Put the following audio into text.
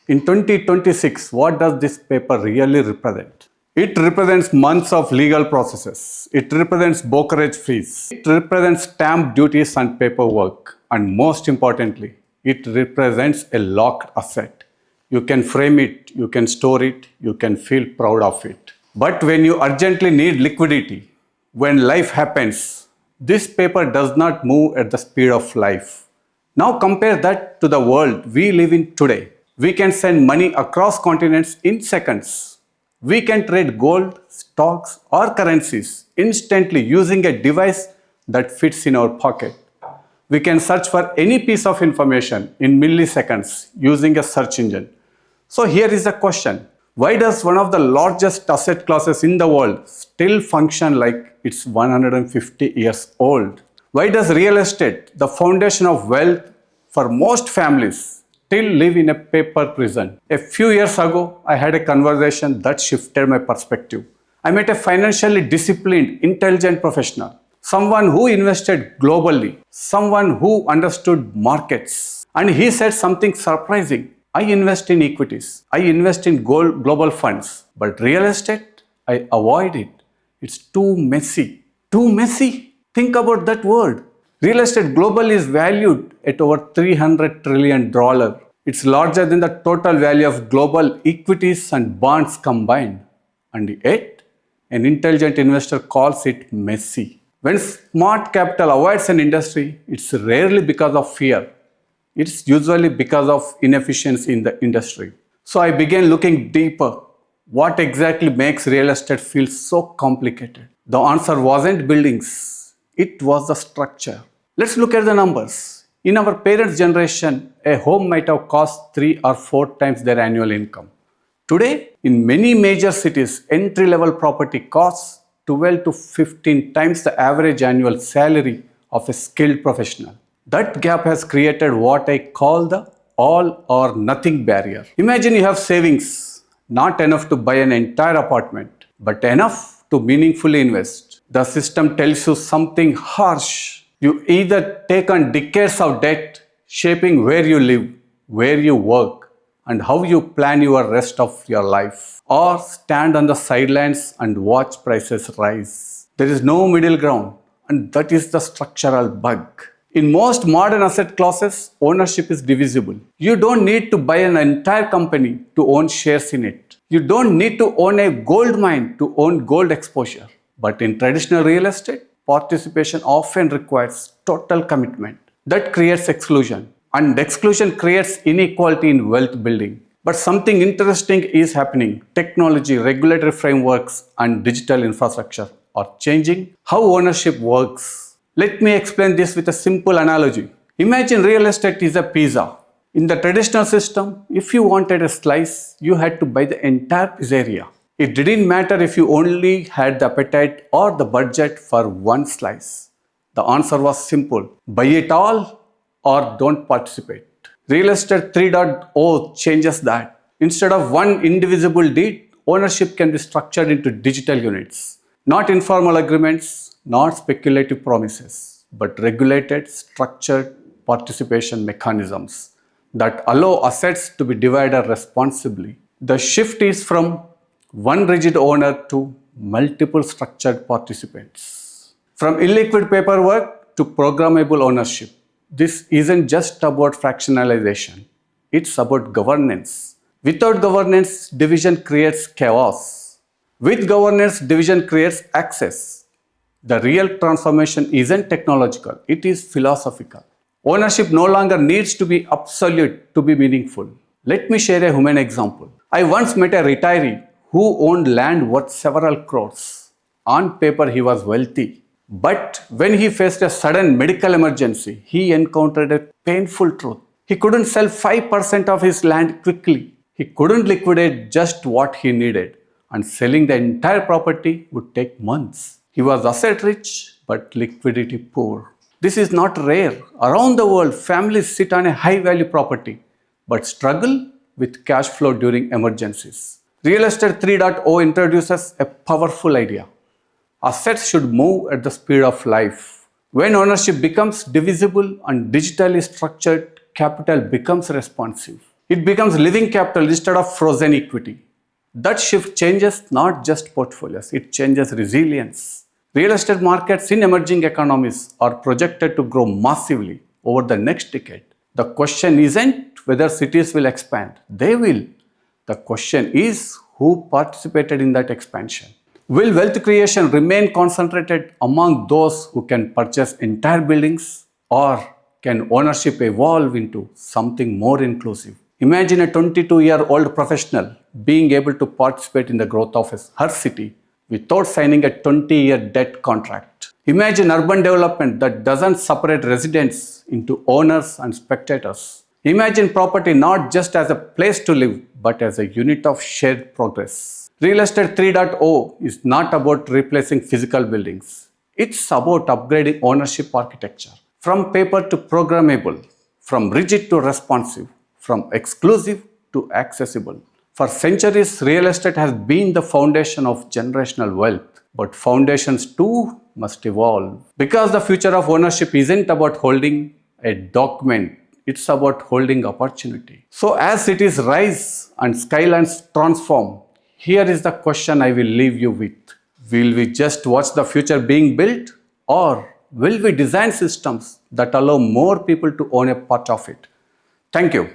In 2026, what does this paper really represent? It represents months of legal processes. It represents brokerage fees. It represents stamp duties and paperwork. And most importantly, it represents a locked asset. You can frame it, you can store it, you can feel proud of it. But when you urgently need liquidity, when life happens, this paper does not move at the speed of life. Now compare that to the world we live in today. We can send money across continents in seconds. We can trade gold, stocks, or currencies instantly using a device that fits in our pocket. We can search for any piece of information in milliseconds using a search engine. So here is the question. Why does one of the largest asset classes in the world still function like it's 150 years old? Why does real estate, the foundation of wealth for most families, still live in a paper prison? A few years ago, I had a conversation that shifted my perspective. I met a financially disciplined, intelligent professional, someone who invested globally, someone who understood markets. And he said something surprising. I invest in equities, I invest in global funds, but real estate, I avoid it. It's too messy. Too messy? Think about that word. Real estate globally is valued at over $300 trillion. It's larger than the total value of global equities and bonds combined. And yet, an intelligent investor calls it messy. When smart capital avoids an industry, it's rarely because of fear. It's usually because of inefficiency in the industry. So I began looking deeper. What exactly makes real estate feel so complicated? The answer wasn't buildings. It was the structure. Let's look at the numbers. In our parents' generation, a home might have cost 3 or 4 times their annual income. Today, in many major cities, entry-level property costs 12 to 15 times the average annual salary of a skilled professional. That gap has created what I call the all or nothing barrier. Imagine you have savings, not enough to buy an entire apartment, but enough to meaningfully invest. The system tells you something harsh. You either take on decades of debt, shaping where you live, where you work, and how you plan your rest of your life, or stand on the sidelines and watch prices rise. There is no middle ground, and that is the structural bug. In most modern asset classes, ownership is divisible. You don't need to buy an entire company to own shares in it. You don't need to own a gold mine to own gold exposure. But in traditional real estate, participation often requires total commitment. That creates exclusion. And exclusion creates inequality in wealth building. But something interesting is happening. Technology, regulatory frameworks, and digital infrastructure are changing how ownership works. Let me explain this with a simple analogy. Imagine real estate is a pizza. In the traditional system, if you wanted a slice, you had to buy the entire pizzeria. It didn't matter if you only had the appetite or the budget for one slice. The answer was simple. Buy it all or don't participate. Real Estate 3.0 changes that. Instead of one indivisible deed, ownership can be structured into digital units. Not informal agreements, not speculative promises, but regulated, structured participation mechanisms that allow assets to be divided responsibly. The shift is from one rigid owner to multiple structured participants. From illiquid paperwork to programmable ownership. This isn't just about fractionalization, it's about governance. Without governance, division creates chaos. With governance, division creates access. The real transformation isn't technological, it is philosophical. Ownership no longer needs to be absolute to be meaningful. Let me share a human example. I once met a retiree who owned land worth several crores. On paper, he was wealthy. But when he faced a sudden medical emergency, he encountered a painful truth. He couldn't sell 5% of his land quickly. He couldn't liquidate just what he needed, and selling the entire property would take months. He was asset rich, but liquidity poor. This is not rare. Around the world, families sit on a high value property, but struggle with cash flow during emergencies. Real Estate 3.0 introduces a powerful idea. Assets should move at the speed of life. When ownership becomes divisible and digitally structured, capital becomes responsive. It becomes living capital instead of frozen equity. That shift changes not just portfolios, it changes resilience. Real estate markets in emerging economies are projected to grow massively over the next decade. The question isn't whether cities will expand, they will. The question is who participated in that expansion. Will wealth creation remain concentrated among those who can purchase entire buildings, or can ownership evolve into something more inclusive? Imagine a 22-year-old professional being able to participate in the growth of her city without signing a 20-year debt contract. Imagine urban development that doesn't separate residents into owners and spectators. Imagine property not just as a place to live, but as a unit of shared progress. Real Estate 3.0 is not about replacing physical buildings. It's about upgrading ownership architecture. From paper to programmable, from rigid to responsive, from exclusive to accessible. For centuries, real estate has been the foundation of generational wealth. But foundations too must evolve. Because the future of ownership isn't about holding a document, it's about holding opportunity. So as cities rise and skylines transform, here is the question I will leave you with. Will we just watch the future being built, or will we design systems that allow more people to own a part of it? Thank you.